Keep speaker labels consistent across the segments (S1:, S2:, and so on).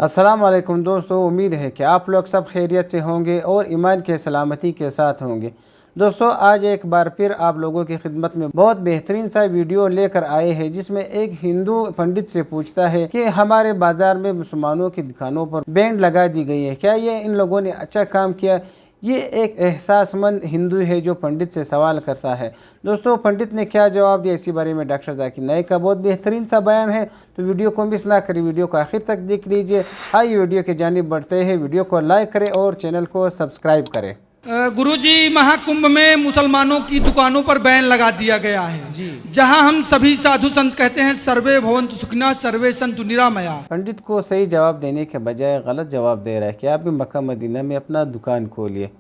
S1: अस्सलाम वालेकुम दोस्तों, उम्मीद है कि आप लोग सब खैरियत से होंगे और ईमान के सलामती के साथ होंगे। दोस्तों, आज एक बार फिर आप लोगों की खिदमत में बहुत बेहतरीन सा वीडियो लेकर आए हैं, जिसमें एक हिंदू पंडित से पूछता है कि हमारे बाज़ार में मुसलमानों की दुकानों पर बैंड लगा दी गई है, क्या ये इन लोगों ने अच्छा काम किया। ये एक एहसासमंद हिंदू है जो पंडित से सवाल करता है। दोस्तों, पंडित ने क्या जवाब दिया इसी बारे में डॉक्टर जाकिर नाइक का बहुत बेहतरीन सा बयान है, तो वीडियो को मिस ना करें, वीडियो को आखिर तक देख लीजिए। आइए वीडियो की जानिब बढ़ते हैं। वीडियो को लाइक करें और चैनल को सब्सक्राइब करें।
S2: गुरुजी, महाकुंभ में मुसलमानों की दुकानों पर बैन लगा दिया गया है जी, जहां हम सभी साधु संत कहते हैं सर्वे भवन्तु सुखिनः सर्वे सन्तु निरामया।
S1: पंडित को सही जवाब देने के बजाय गलत जवाब दे रहा है कि आप भी मक्का मदीना में अपना दुकान खोलिए,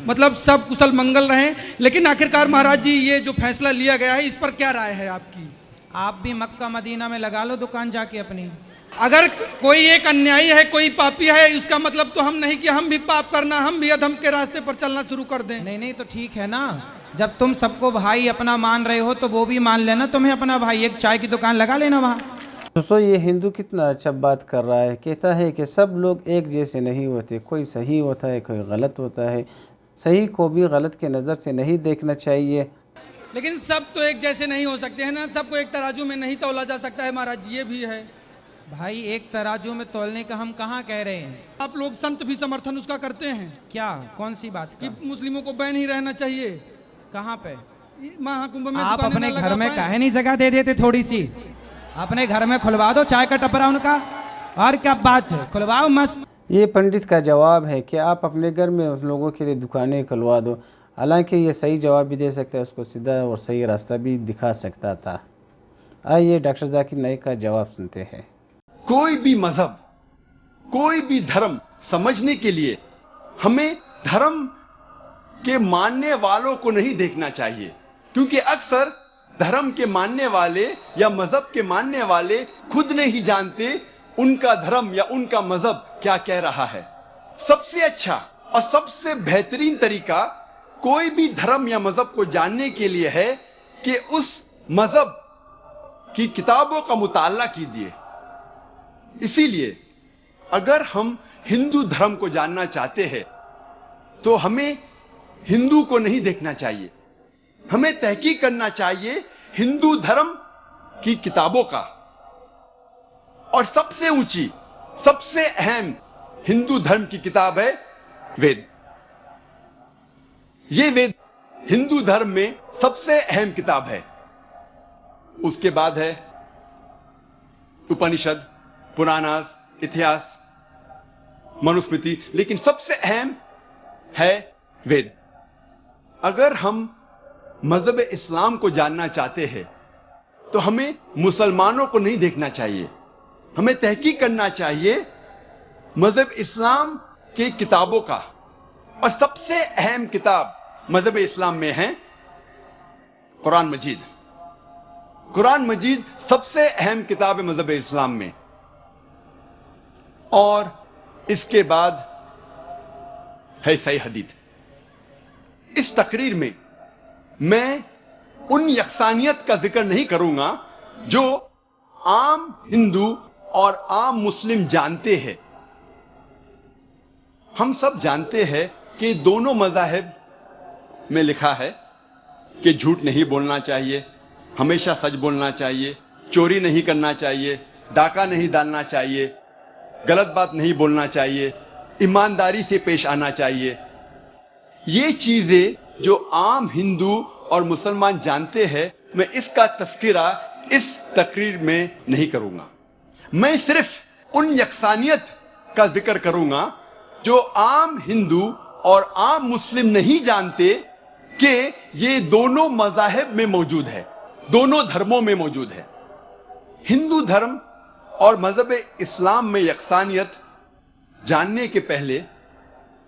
S2: मतलब सब कुशल मंगल रहें। लेकिन आखिरकार महाराज जी, ये जो फैसला लिया गया है, इस पर क्या राय है आपकी?
S3: आप भी मक्का मदीना में लगा लो दुकान जाके अपनी।
S2: अगर कोई एक अन्यायी है, कोई पापी है, इसका मतलब तो हम नहीं कि हम भी पाप करना, हम भी अधम के रास्ते पर चलना शुरू कर दें।
S3: नहीं तो ठीक है ना, जब तुम सबको भाई अपना मान रहे हो तो वो भी मान लेना तुम्हें अपना भाई। एक चाय की दुकान लगा लेना वहाँ।
S1: दोस्तों, ये हिंदू कितना अच्छा बात कर रहा है। कहता है कि सब लोग एक जैसे नहीं होते, कोई सही होता है, कोई गलत होता है। सही को भी गलत के नज़र से नहीं देखना चाहिए।
S2: लेकिन सब तो एक जैसे नहीं हो सकते हैं ना, सबको एक तराजू में नहीं तौला जा सकता है महाराज जी, ये भी है।
S3: भाई, एक तराजू में तौलने का हम कहाँ कह रहे हैं।
S2: आप लोग संत भी समर्थन उसका करते हैं
S3: क्या? कौन सी बात
S2: कि मुस्लिमों को बैन ही रहना चाहिए?
S3: कहाँ पे?
S2: महाकुंभ में।
S3: आप अपने घर में काहे नहीं जगह दे देते थोड़ी सी? अपने घर में खुलवा दो चाय का टपरा उनका, और क्या बात है, खुलवाओ मस्त।
S1: ये पंडित का जवाब है कि आप अपने घर में उस लोगों के लिए दुकानें खुलवा दो। हालांकि ये सही जवाब भी दे सकता है, उसको सीधा और सही रास्ता भी दिखा सकता था। आइए डॉक्टर जाकिर नाइक का जवाब सुनते हैं।
S4: कोई भी मजहब, कोई भी धर्म समझने के लिए हमें धर्म के मानने वालों को नहीं देखना चाहिए, क्योंकि अक्सर धर्म के मानने वाले या मजहब के मानने वाले खुद नहीं जानते उनका धर्म या उनका मजहब क्या कह रहा है। सबसे अच्छा और सबसे बेहतरीन तरीका कोई भी धर्म या मजहब को जानने के लिए है कि उस मजहब की किताबों का मुताला कीजिए। इसीलिए अगर हम हिंदू धर्म को जानना चाहते हैं तो हमें हिंदू को नहीं देखना चाहिए, हमें तहकीक करना चाहिए हिंदू धर्म की किताबों का। और सबसे ऊंची, सबसे अहम हिंदू धर्म की किताब है वेद। ये वेद हिंदू धर्म में सबसे अहम किताब है। उसके बाद है उपनिषद, पुराणास, इतिहास, मनुस्मृति, लेकिन सबसे अहम है वेद। अगर हम मजहब इस्लाम को जानना चाहते हैं तो हमें मुसलमानों को नहीं देखना चाहिए, हमें तहकीक करना चाहिए मजहब इस्लाम की किताबों का। और सबसे अहम किताब मजहब इस्लाम में है कुरान मजीद। कुरान मजीद सबसे अहम किताब है मजहब इस्लाम में। और इसके बाद है सही हदीस। इस तकरीर में मैं उन यकसानियत का जिक्र नहीं करूंगा जो आम हिंदू और आम मुस्लिम जानते हैं। हम सब जानते हैं कि दोनों मज़ाहिब में लिखा है कि झूठ नहीं बोलना चाहिए, हमेशा सच बोलना चाहिए, चोरी नहीं करना चाहिए, डाका नहीं डालना चाहिए, गलत बात नहीं बोलना चाहिए, ईमानदारी से पेश आना चाहिए। ये चीजें जो आम हिंदू और मुसलमान जानते हैं, मैं इसका तस्करा इस तकरीर में नहीं करूंगा। मैं सिर्फ उन यकसानियत का जिक्र करूंगा जो आम हिंदू और आम मुस्लिम नहीं जानते कि ये दोनों मज़ाहिब में मौजूद है, दोनों धर्मों में मौजूद है। हिंदू धर्म और मजहब इस्लाम में यकसानियत जानने के पहले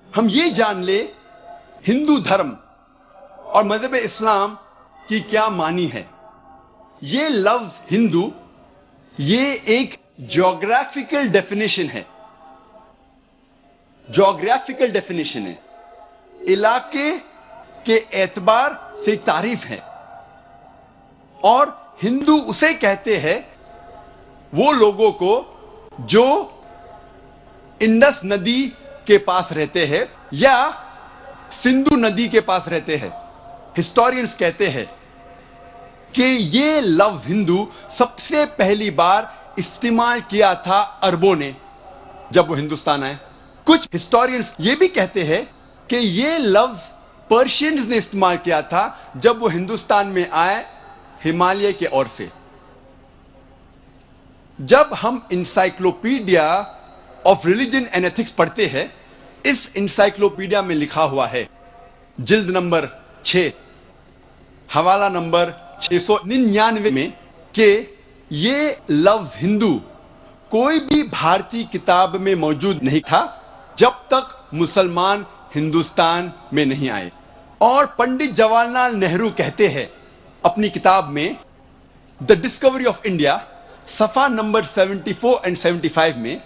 S4: हम ये जान ले हिंदू धर्म और मजहब इस्लाम की क्या मानी है। ये लफ्ज हिंदू, ये एक ज्योग्राफिकल डेफिनेशन है, ज्योग्राफिकल डेफिनेशन है, इलाके के एतबार से तारीफ है। और हिंदू उसे कहते हैं वो लोगों को जो इंडस नदी के पास रहते हैं या सिंधु नदी के पास रहते हैं। हिस्टोरियंस कहते हैं कि ये लफ्ज हिंदू सबसे पहली बार इस्तेमाल किया था अरबों ने जब वो हिंदुस्तान आए। कुछ हिस्टोरियंस ये भी कहते हैं कि ये लफ्ज पर्शियंस ने इस्तेमाल किया था जब वो हिंदुस्तान में आए हिमालय के ओर से। जब हम encyclopedia of religion and ethics पढ़ते हैं, इस इंसाइक्लोपीडिया में लिखा हुआ है जिल्द नंबर 6 हवाला नंबर 699 में कि ये लफ्ज हिंदू कोई भी भारतीय किताब में मौजूद नहीं था जब तक मुसलमान हिंदुस्तान में नहीं आए। और पंडित जवाहरलाल नेहरू कहते हैं अपनी किताब में द डिस्कवरी ऑफ इंडिया सफा नंबर 74 एंड 75 में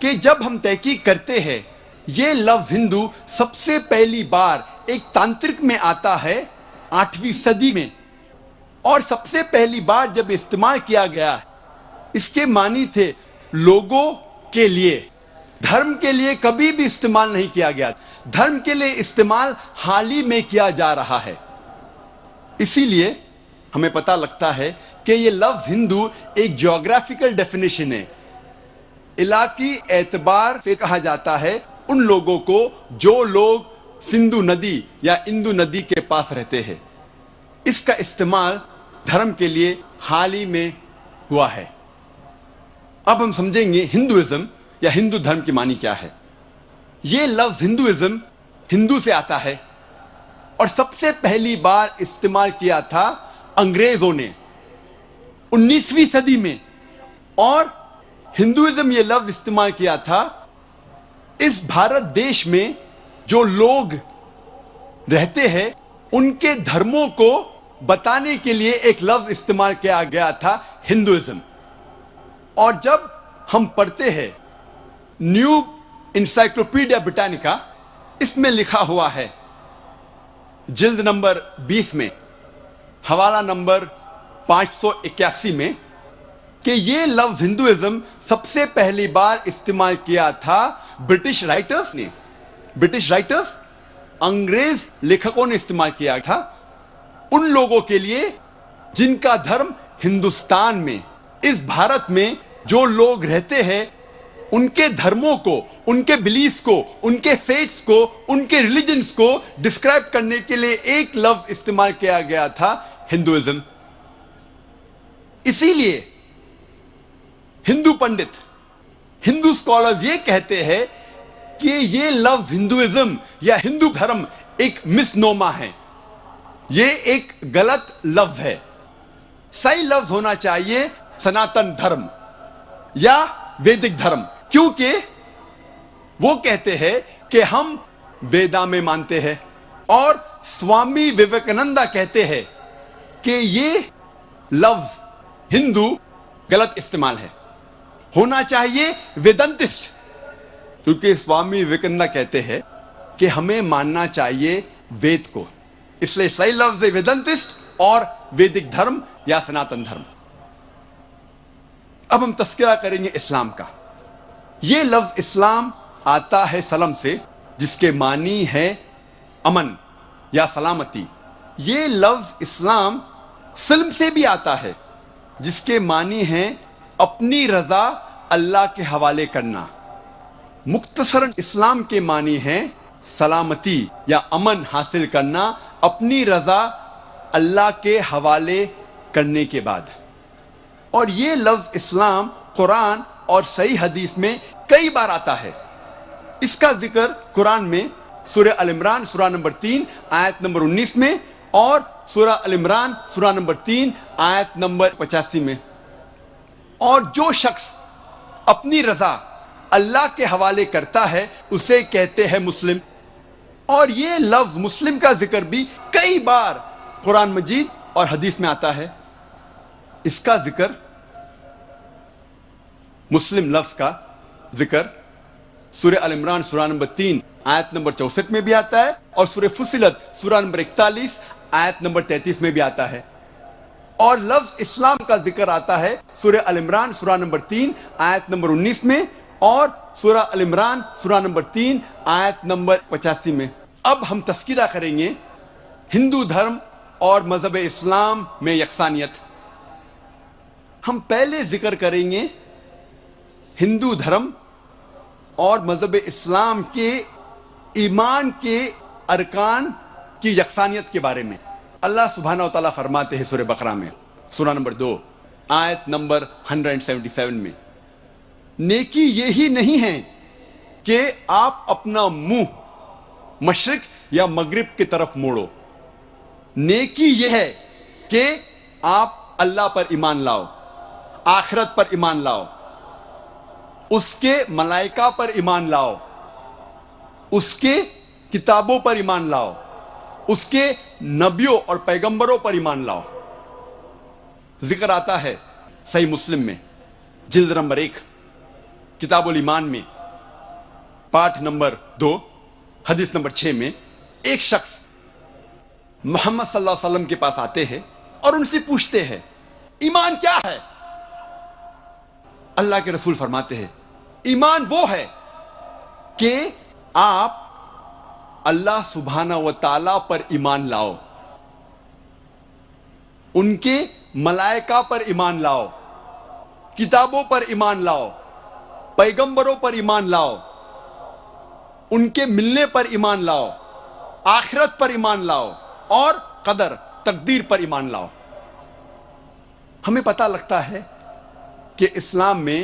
S4: कि जब हम तहकीक करते हैं ये लफ्ज हिंदू सबसे पहली बार एक तांत्रिक में आता है 8वीं सदी में, और सबसे पहली बार जब इस्तेमाल किया गया इसके मानी थे लोगों के लिए, धर्म के लिए कभी भी इस्तेमाल नहीं किया गया। धर्म के लिए इस्तेमाल हाल ही में किया जा रहा है। इसीलिए हमें पता लगता है कि यह लफ्ज हिंदू एक ज्योग्राफिकल डेफिनेशन है। इलाकी एतबार से कहा जाता है उन लोगों को जो लोग सिंधु नदी या इंदु नदी के पास रहते हैं। इसका इस्तेमाल धर्म के लिए हाल ही में हुआ है। अब हम समझेंगे हिंदुइज्म या हिंदू धर्म की मानी क्या है। यह लफ्ज हिंदुइज्म हिंदू से आता है और सबसे पहली बार इस्तेमाल किया था अंग्रेजों ने 19वीं सदी में। और हिंदुइज्म यह लफ्ज इस्तेमाल किया था इस भारत देश में जो लोग रहते हैं उनके धर्मों को बताने के लिए एक लफ्ज इस्तेमाल किया गया था हिंदुइज्म। और जब हम पढ़ते हैं न्यू इंसाइक्लोपीडिया ब्रिटानिका, इसमें लिखा हुआ है जिल्द नंबर 20 में हवाला नंबर 581 में कि ये लफ्ज हिंदुइज्म सबसे पहली बार इस्तेमाल किया था ब्रिटिश राइटर्स ने। ब्रिटिश राइटर्स अंग्रेज लेखकों ने इस्तेमाल किया था उन लोगों के लिए जिनका धर्म हिंदुस्तान में, इस भारत में जो लोग रहते हैं उनके धर्मों को, उनके बिलीफ्स को, उनके फेथ्स को, उनके रिलीजन्स को डिस्क्राइब करने के लिए एक लफ्ज इस्तेमाल किया गया था हिंदुइज्म। इसीलिए हिंदू पंडित, हिंदू स्कॉलर्स ये कहते हैं कि ये लफ्ज हिंदुइज्म या हिंदू धर्म एक मिसनोमा है, ये एक गलत लफ्ज है। सही लफ्ज होना चाहिए सनातन धर्म या वैदिक धर्म, क्योंकि वो कहते हैं कि हम वेदा में मानते हैं। और स्वामी विवेकानंदा कहते हैं कि ये लफ्ज हिंदू गलत इस्तेमाल है, होना चाहिए वेदांतिस्ट, क्योंकि स्वामी विवेकानंदा कहते हैं कि हमें मानना चाहिए वेद को। इसलिए सही लफ्ज है वेदांतिस्ट और वैदिक धर्म या सनातन धर्म। अब हम तस्करा करेंगे इस्लाम का। यह लफ्ज इस्लाम आता है सलम से, जिसके मानी है अमन या सलामती। यह लफ्ज इस्लाम सिल्म से भी आता है, जिसके मानी है अपनी रजा अल्लाह के हवाले करना। मुख्तसरन इस्लाम के मानी है सलामती या अमन हासिल करना अपनी रजा अल्लाह के हवाले करने के बाद। और ये लफ्ज इस्लाम कुरान और सही हदीस में कई बार आता है। इसका जिक्र कुरान में सूरह अल इमरान सूरा नंबर 3 आयत नंबर 19 में और सूरह अल इमरान सूरा नंबर 3 आयत नंबर 85 में। और जो शख्स अपनी रजा अल्लाह के हवाले करता है उसे कहते हैं मुस्लिम। और ये लफ्ज मुस्लिम का जिक्र भी कई बार कुरान मजीद और हदीस में आता है। इसका जिक्र, मुस्लिम लफ्ज का जिक्र सूरह अल इमरान सूरा नंबर 3 आयत नंबर 64 में भी आता है और सूरह फुसिलत सूरा नंबर 41 आयत नंबर 33 में भी आता है। और लफ्ज इस्लाम का जिक्र आता है सूरह अल इमरान सूरा नंबर 3 आयत नंबर 19 में اور سورہ ال عمران سورہ نمبر 3 آیت نمبر 85 میں. اب ہم تذکرہ کریں گے ہندو دھرم اور مذہب اسلام میں یکسانیت. ہم پہلے ذکر کریں گے ہندو دھرم اور مذہب اسلام کے ایمان کے ارکان کی یکسانیت کے بارے میں. اللہ سبحانہ و تعالیٰ فرماتے ہیں سورہ بقرہ میں سورہ نمبر 2 آیت نمبر 177 میں, نیکی یہی نہیں ہے کہ آپ اپنا منہ مشرق یا مغرب کی طرف موڑو, نیکی یہ ہے کہ آپ اللہ پر ایمان لاؤ, آخرت پر ایمان لاؤ, اس کے ملائکہ پر ایمان لاؤ, اس کے کتابوں پر ایمان لاؤ, اس کے نبیوں اور پیغمبروں پر ایمان لاؤ. ذکر آتا ہے صحیح مسلم میں جلد نمبر 1 کتاب الایمان میں پارٹ نمبر 2 حدیث نمبر 6 میں ایک شخص محمد صلی اللہ علیہ وسلم کے پاس آتے ہیں اور ان سے پوچھتے ہیں ایمان کیا ہے؟ اللہ کے رسول فرماتے ہیں ایمان وہ ہے کہ آپ اللہ سبحانہ و تعالیٰ پر ایمان لاؤ, ان کے ملائکہ پر ایمان لاؤ, کتابوں پر ایمان لاؤ, پیغمبروں پر ایمان لاؤ, ان کے ملنے پر ایمان لاؤ, آخرت پر ایمان لاؤ اور قدر تقدیر پر ایمان لاؤ. ہمیں پتہ لگتا ہے کہ اسلام میں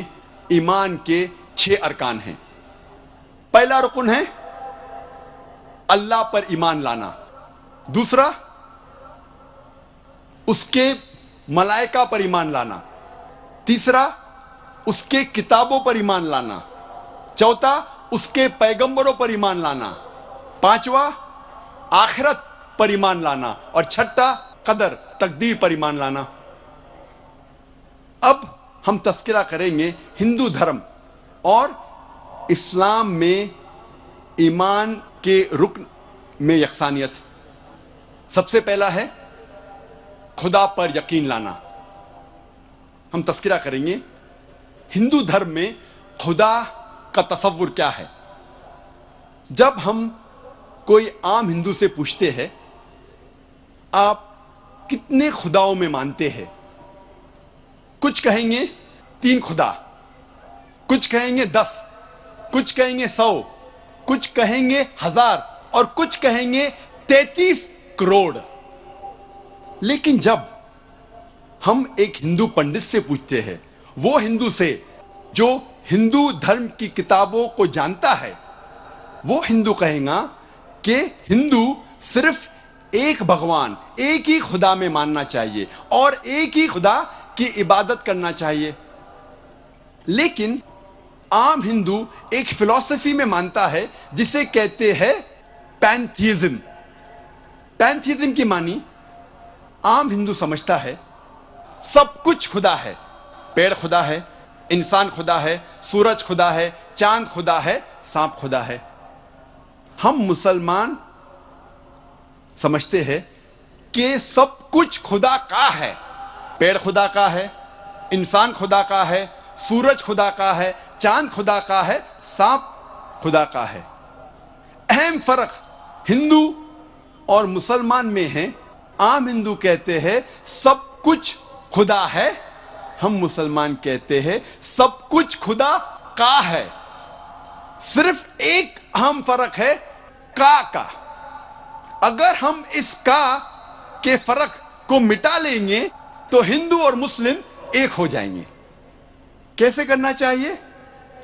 S4: ایمان کے 6 ارکان ہیں. پہلا رکن ہے اللہ پر ایمان لانا, دوسرا اس کے ملائکہ پر ایمان لانا, تیسرا اس کے کتابوں پر ایمان لانا, چوتھا اس کے پیغمبروں پر ایمان لانا, پانچواں آخرت پر ایمان لانا اور چھٹا قدر تقدیر پر ایمان لانا. اب ہم تذکرہ کریں گے ہندو دھرم اور اسلام میں ایمان کے رکن میں یکسانیت. سب سے پہلا ہے خدا پر یقین لانا. ہم تذکرہ کریں گے ہندو دھرم میں خدا کا تصور کیا ہے. جب ہم کوئی عام ہندو سے پوچھتے ہیں آپ کتنے خداؤں میں مانتے ہیں, کچھ کہیں گے 3 خدا, کچھ کہیں گے 10, کچھ کہیں گے 100, کچھ کہیں گے 1000 اور کچھ کہیں گے 33 کروڑ. لیکن جب ہم ایک ہندو پنڈت سے پوچھتے ہیں, وہ ہندو سے جو ہندو دھرم کی کتابوں کو جانتا ہے, وہ ہندو کہیں گا کہ ہندو صرف ایک بھگوان, ایک ہی خدا میں ماننا چاہیے اور ایک ہی خدا کی عبادت کرنا چاہیے. لیکن عام ہندو ایک فلسفی میں مانتا ہے جسے کہتے ہیں پینتھیزم. پینتھیزم کی معنی عام ہندو سمجھتا ہے سب کچھ خدا ہے, پیڑ خدا ہے, انسان خدا ہے, سورج خدا ہے, چاند خدا ہے, سانپ خدا ہے. ہم مسلمان سمجھتے ہیں کہ سب کچھ خدا کا ہے, پیڑ خدا کا ہے, انسان خدا کا ہے, سورج خدا کا ہے, چاند خدا کا ہے, سانپ خدا کا ہے. اہم فرق ہندو اور مسلمان میں ہے. عام ہندو کہتے ہیں سب کچھ خدا ہے, ہم مسلمان کہتے ہیں سب کچھ خدا کا ہے. صرف ایک اہم فرق ہے کا. اگر ہم اس کا کے فرق کو مٹا لیں گے تو ہندو اور مسلم ایک ہو جائیں گے. کیسے کرنا چاہیے؟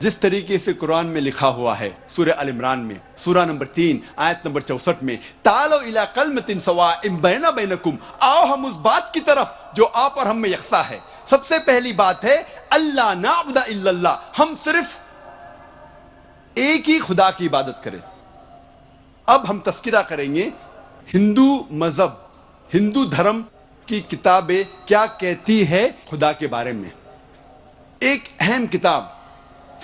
S4: جس طریقے سے قرآن میں لکھا ہوا ہے سورہ ال عمران میں سورہ نمبر 3 آیت نمبر 64 میں تعالوا الی کلمۃ سواء بینا بینکم, آؤ ہم اس بات کی طرف جو آپ اور ہم میں یکساں ہے. سب سے پہلی بات ہے اللہ نعبد الا اللہ, ہم صرف ایک ہی خدا کی عبادت کریں. اب ہم تذکرہ کریں گے ہندو مذہب, ہندو دھرم کی کتابیں کیا کہتی ہے خدا کے بارے میں. ایک اہم کتاب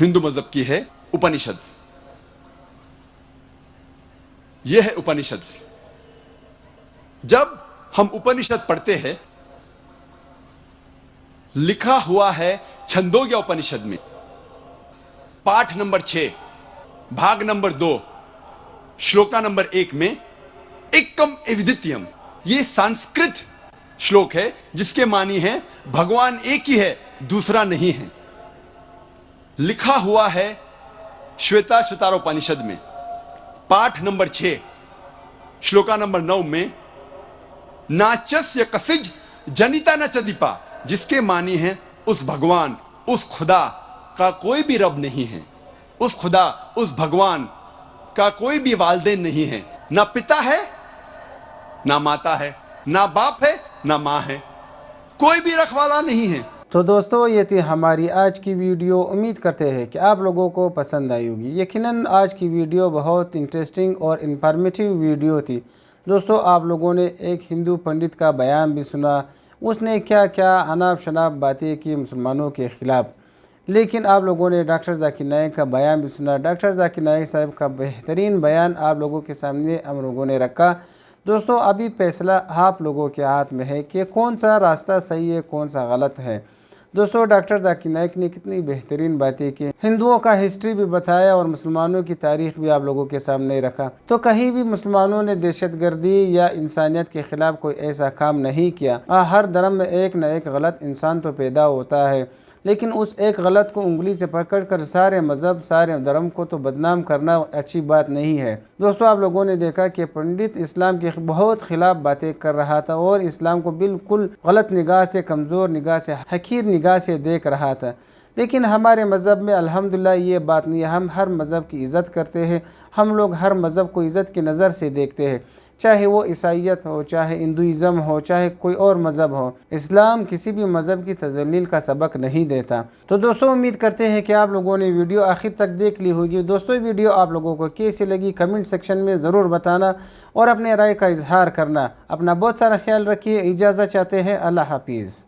S4: ہندو مذہب کی ہے اپنشد. یہ ہے اپنشد. جب ہم اپنشد پڑھتے ہیں, لکھا ہوا ہے چھندوگیا اپنشد میں पाठ नंबर 6 भाग नंबर 2 श्लोका नंबर 1 में एकम एविदित्यम, ये संस्कृत श्लोक है जिसके मानी है भगवान एक ही है, दूसरा नहीं है। लिखा हुआ है श्वेता श्वेतारोपनिषद में पाठ नंबर 6 श्लोका नंबर 9 में नाचस्य कसिज जनिता न चदीपा, जिसके मानी है उस भगवान, उस खुदा का कोई भी रब नहीं है, उस खुदा, उस भगवान का कोई भी वालिदैन नहीं है, ना पिता है ना माता है, ना बाप है ना माँ है, कोई भी रखवाला नहीं है।
S1: तो दोस्तों ये थी हमारी आज की वीडियो। उम्मीद करते हैं कि आप लोगों को पसंद आई होगी। यकीनन आज की वीडियो बहुत इंटरेस्टिंग और इन्फॉर्मेटिव वीडियो थी। दोस्तों आप लोगों ने एक हिंदू पंडित का बयान भी सुना, उसने क्या क्या अनाप शनाप बातें की मुसलमानों के ख़िलाफ़, लेकिन आप लोगों ने डॉक्टर ज़ाकिर नाइक का बयान भी सुना। डॉक्टर ज़ाकिर नाइक साहब का बेहतरीन बयान आप लोगों के सामने हम लोगों ने रखा। दोस्तों अभी फैसला आप लोगों के हाथ में है कि कौन सा रास्ता सही है, कौन सा गलत है। दोस्तों डॉक्टर ज़ाकिर नाइक ने कितनी बेहतरीन बातें की, हिंदुओं का हिस्ट्री भी बताया और मुसलमानों की तारीख़ भी आप लोगों के सामने रखा। तो कहीं भी मुसलमानों ने दहशतगर्दी या इंसानियत के ख़िलाफ़ कोई ऐसा काम नहीं किया। हर धर्म में एक न एक गलत इंसान तो पैदा होता है, लेकिन उस एक गलत को उंगली से पकड़कर सारे मज़हब, सारे धर्म को तो बदनाम करना अच्छी बात नहीं है। दोस्तों आप लोगों ने देखा कि पंडित इस्लाम के बहुत ख़िलाफ़ बातें कर रहा था और इस्लाम को बिल्कुल गलत निगाह से, कमज़ोर निगाह से, हकीर निगाह से देख रहा था। लेकिन हमारे मज़हब में अल्हम्दुलिल्लाह ये बात नहीं है। हम हर मज़हब की इज़्ज़त करते हैं, हम लोग हर मज़हब को इज़्ज़त की नज़र से देखते हैं, चाहे वो ईसाईयत हो, चाहे हिंदुइज़्म हो, चाहे कोई और मज़हब हो। इस्लाम किसी भी मज़हब की तज़ल्लील का सबक नहीं देता। तो दोस्तों उम्मीद करते हैं कि आप लोगों ने वीडियो आखिर तक देख ली होगी। दोस्तों वीडियो आप लोगों को कैसी लगी कमेंट सेक्शन में ज़रूर बताना और अपने राय का इजहार करना। अपना बहुत सारा ख्याल रखिए। इजाज़त चाहते हैं। अल्लाह हाफिज़।